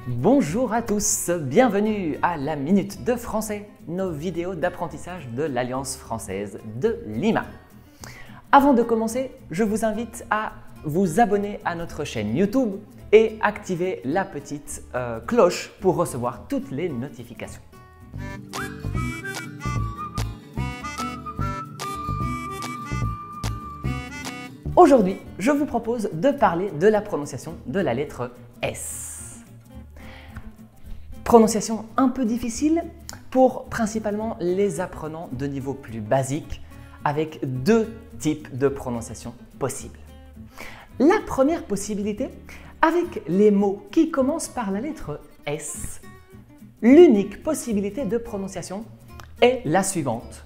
Bonjour à tous, bienvenue à la Minute de Français, nos vidéos d'apprentissage de l'Alliance française de Lima. Avant de commencer, je vous invite à vous abonner à notre chaîne YouTube et activer la petite cloche pour recevoir toutes les notifications. Aujourd'hui, je vous propose de parler de la prononciation de la lettre S. Prononciation un peu difficile pour principalement les apprenants de niveau plus basique, avec deux types de prononciation possibles. La première possibilité, avec les mots qui commencent par la lettre S, l'unique possibilité de prononciation est la suivante.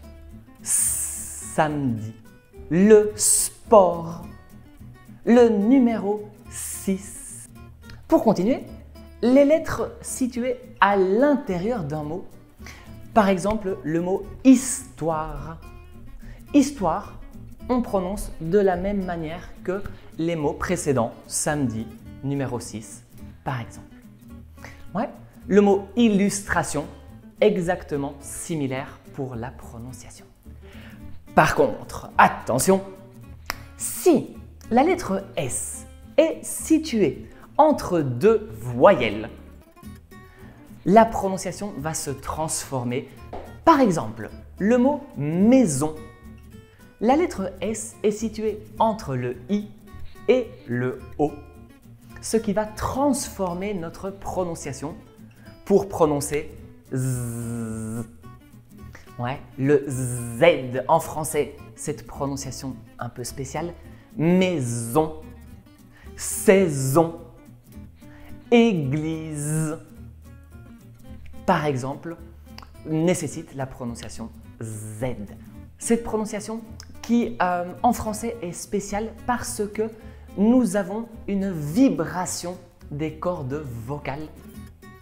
Samedi, le sport, le numéro 6. Pour continuer, les lettres situées à l'intérieur d'un mot, par exemple le mot histoire. Histoire, on prononce de la même manière que les mots précédents, samedi, numéro 6, par exemple. Ouais. Le mot illustration, exactement similaire pour la prononciation. Par contre, attention, si la lettre S est située entre deux voyelles, la prononciation va se transformer. Par exemple, le mot maison. La lettre S est située entre le I et le O, ce qui va transformer notre prononciation pour prononcer Z. Ouais, le Z en français, cette prononciation un peu spéciale. Maison, saison, église, par exemple, nécessite la prononciation Z. Cette prononciation qui, en français, est spéciale parce que nous avons une vibration des cordes vocales.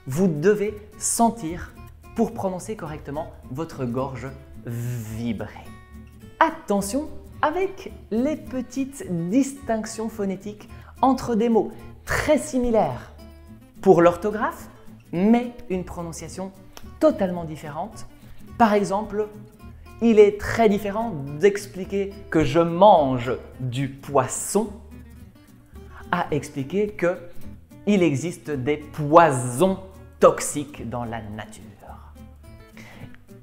Vous devez sentir, pour prononcer correctement, votre gorge vibrer. Attention avec les petites distinctions phonétiques entre des mots très similaires pour l'orthographe, mais une prononciation totalement différente. Par exemple, il est très différent d'expliquer que je mange du poisson à expliquer qu'il existe des poisons toxiques dans la nature.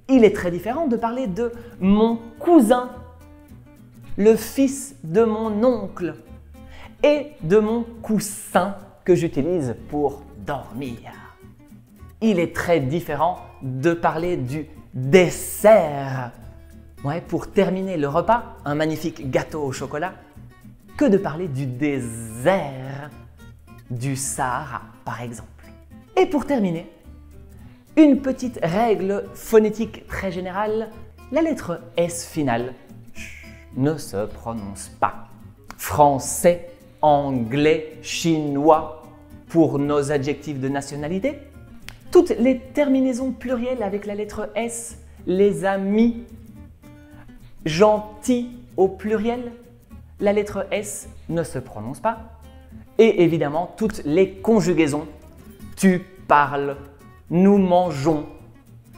Il est très différent de parler de mon cousin, le fils de mon oncle, et de mon coussin que j'utilise pour dormir. Il est très différent de parler du dessert, pour terminer le repas, un magnifique gâteau au chocolat, que de parler du désert du Sahara, par exemple. Et pour terminer, une petite règle phonétique très générale, la lettre S finale ne se prononce pas. Français, anglais, chinois pour nos adjectifs de nationalité. Toutes les terminaisons plurielles avec la lettre S, les amis, gentils au pluriel, la lettre S ne se prononce pas. Et évidemment, toutes les conjugaisons, tu parles, nous mangeons,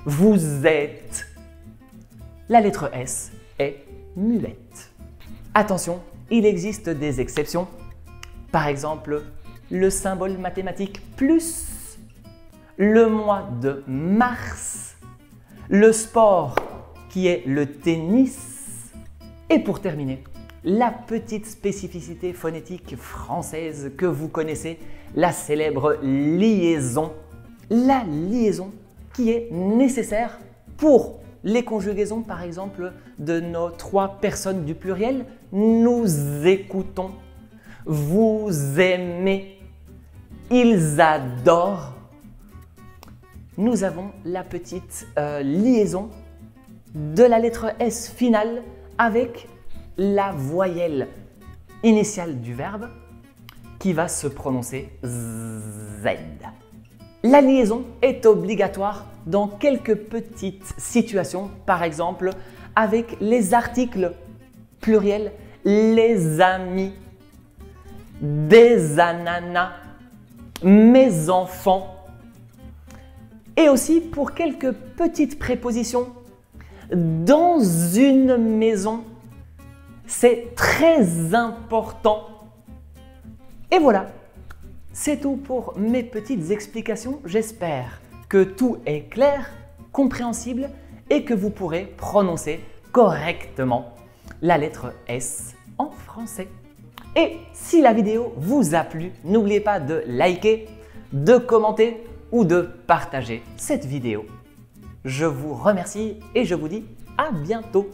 vous êtes. La lettre S est muette. Attention, il existe des exceptions. Par exemple, le symbole mathématique plus, le mois de mars, le sport qui est le tennis. Et pour terminer, la petite spécificité phonétique française que vous connaissez, la célèbre liaison. La liaison qui est nécessaire pour les conjugaisons, par exemple, de nos trois personnes du pluriel. Nous écoutons, vous aimez, ils adorent. Nous avons la petite liaison de la lettre S finale avec la voyelle initiale du verbe qui va se prononcer Z. La liaison est obligatoire dans quelques petites situations, par exemple avec les articles pluriels, les amis, des ananas, mes enfants, Et aussi pour quelques petites prépositions. Dans une maison, c'est très important. Et voilà, c'est tout pour mes petites explications. J'espère que tout est clair, compréhensible et que vous pourrez prononcer correctement la lettre S en français. Et si la vidéo vous a plu, n'oubliez pas de liker, de commenter ou de partager cette vidéo. Je vous remercie et je vous dis à bientôt.